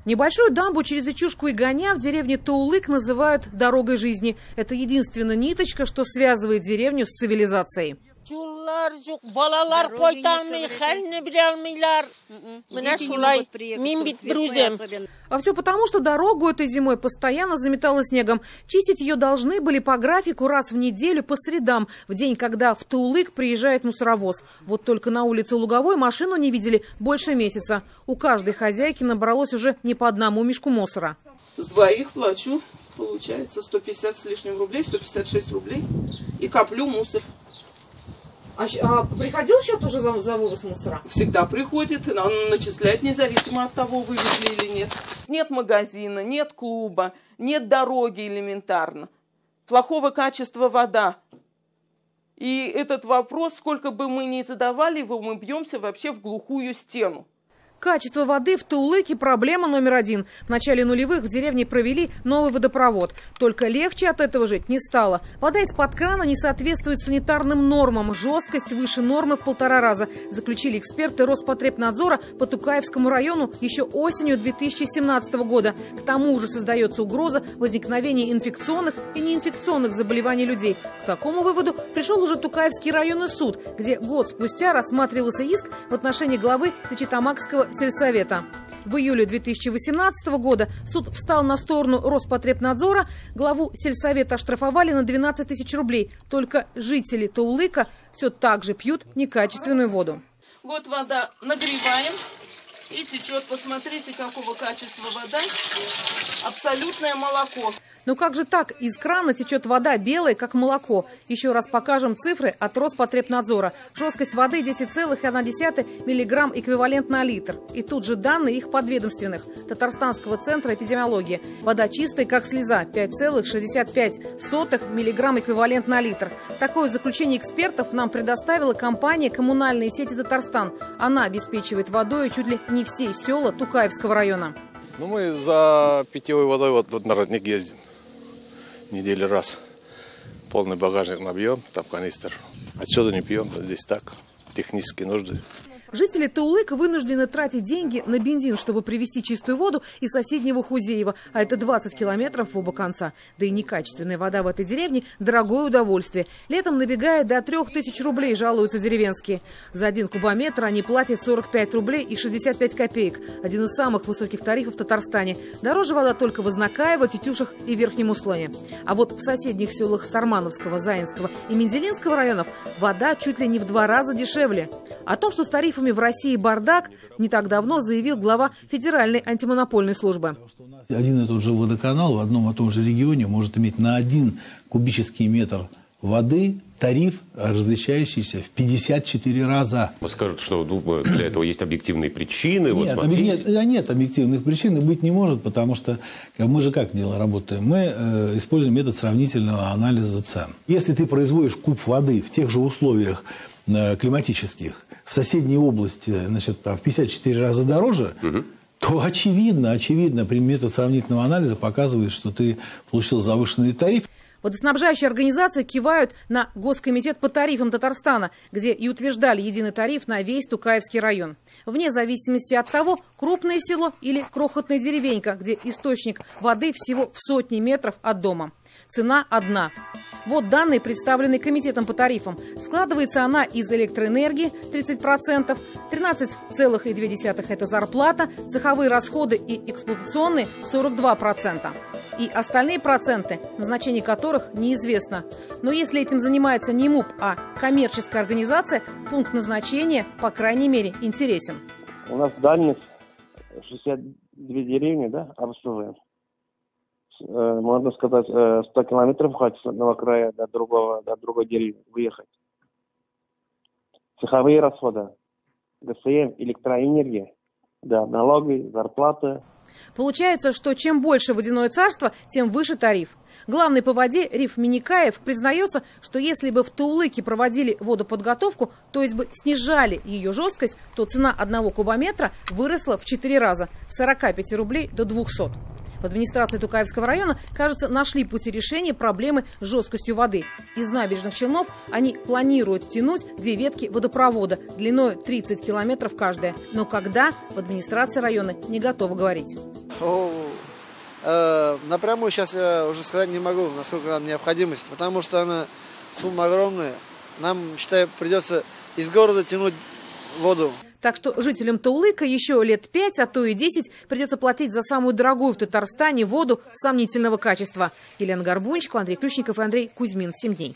Небольшую дамбу через речушку Игоня в деревне Таулык называют «дорогой жизни». Это единственная ниточка, что связывает деревню с цивилизацией. А все потому, что дорогу этой зимой постоянно заметало снегом. Чистить ее должны были по графику раз в неделю по средам, в день, когда в Таулык приезжает мусоровоз. Вот только на улице Луговой машину не видели больше месяца. У каждой хозяйки набралось уже не по одному мешку мусора. С двоих плачу, получается 150 с лишним рублей, 156 рублей. И коплю мусор. А приходил счет уже за вывоз мусора? Всегда приходит, он начисляет независимо от того, вывезли или нет. Нет магазина, нет клуба, нет дороги элементарно. Плохого качества вода. И этот вопрос, сколько бы мы ни задавали его, мы бьемся вообще в глухую стену. Качество воды в Таулыке – проблема номер один. В начале нулевых в деревне провели новый водопровод. Только легче от этого жить не стало. Вода из-под крана не соответствует санитарным нормам. Жесткость выше нормы в 1,5 раза. Заключили эксперты Роспотребнадзора по Тукаевскому району еще осенью 2017 года. К тому же создается угроза возникновения инфекционных и неинфекционных заболеваний людей. К такому выводу пришел уже Тукаевский районный суд, где год спустя рассматривался иск в отношении главы Тачитамакского сельсовета. В июле 2018 года суд встал на сторону Роспотребнадзора. Главу сельсовета оштрафовали на 12 тысяч рублей. Только жители Таулыка все так же пьют некачественную воду. Вот вода нагреваем и течет. Посмотрите, какого качества вода. Абсолютное молоко. Но как же так? Из крана течет вода белая, как молоко. Еще раз покажем цифры от Роспотребнадзора. Жесткость воды 10,1 миллиграмм эквивалент на литр. И тут же данные их подведомственных. Татарстанского центра эпидемиологии. Вода чистая, как слеза. 5,65 миллиграмм эквивалент на литр. Такое заключение экспертов нам предоставила компания «Коммунальные сети Татарстан». Она обеспечивает водой чуть ли не все села Тукаевского района. Ну, мы за питьевой водой вот на родник ездим. Недели раз. Полный багажник набьем, там канистр. Отсюда не пьем, здесь так. Технические нужды. Жители Таулыка вынуждены тратить деньги на бензин, чтобы привезти чистую воду из соседнего Хузеева. А это 20 километров в оба конца. Да и некачественная вода в этой деревне – дорогое удовольствие. Летом набегает до 3000 рублей, жалуются деревенские. За 1 кубометр они платят 45 рублей и 65 копеек. Один из самых высоких тарифов в Татарстане. Дороже вода только в Ознакаево, Тетюшах и Верхнем Услоне. А вот в соседних селах Сармановского, Заинского и Менделинского районов вода чуть ли не в 2 раза дешевле. О том, что с тарифами в России бардак, не так давно заявил глава Федеральной антимонопольной службы. Один и тот же водоканал в одном и том же регионе может иметь на 1 кубический метр воды тариф, различающийся в 54 раза. Скажут, что для этого есть объективные причины. Нет объективных причин и быть не может, потому что мы же как дело работаем? Мы используем метод сравнительного анализа цен. Если ты производишь куб воды в тех же условиях климатических, в соседней области, значит, там, в 54 раза дороже, то очевидно, при метод сравнительного анализа показывает, что ты получил завышенный тариф. Водоснабжающие организации кивают на Госкомитет по тарифам Татарстана, где и утверждали единый тариф на весь Тукаевский район. Вне зависимости от того, крупное село или крохотная деревенька, где источник воды всего в сотни метров от дома. Цена одна. Вот данные, представленные комитетом по тарифам. Складывается она из электроэнергии 30%, 13,2% – это зарплата, цеховые расходы и эксплуатационные 42%. И остальные проценты, назначение которых неизвестно. Но если этим занимается не МУП, а коммерческая организация, пункт назначения, по крайней мере, интересен. У нас дальность 62 деревни, да, обслуживаем. Можно сказать, 100 километров хватит с одного края до другой деревни выехать. Цеховые расходы, ГСМ, электроэнергия, да, налоги, зарплаты. Получается, что чем больше водяное царство, тем выше тариф. Главный по воде Риф Миникаев признается, что если бы в Таулыке проводили водоподготовку, то есть бы снижали ее жесткость, то цена 1 кубометра выросла в 4 раза – с 45 рублей до 200. В администрации Тукаевского района, кажется, нашли пути решения проблемы с жесткостью воды. Из набережных Челнов они планируют тянуть 2 ветки водопровода длиной 30 километров каждая. Но когда, в администрации района не готовы говорить. Напрямую сейчас я уже сказать не могу, насколько нам необходимость, потому что сумма огромная. Нам, считаю, придется из города тянуть воду. Так что жителям Таулыка еще лет 5, а то и 10 придется платить за самую дорогую в Татарстане воду сомнительного качества. Елена Горбунчикова, Андрей Ключников и Андрей Кузьмин. 7 дней.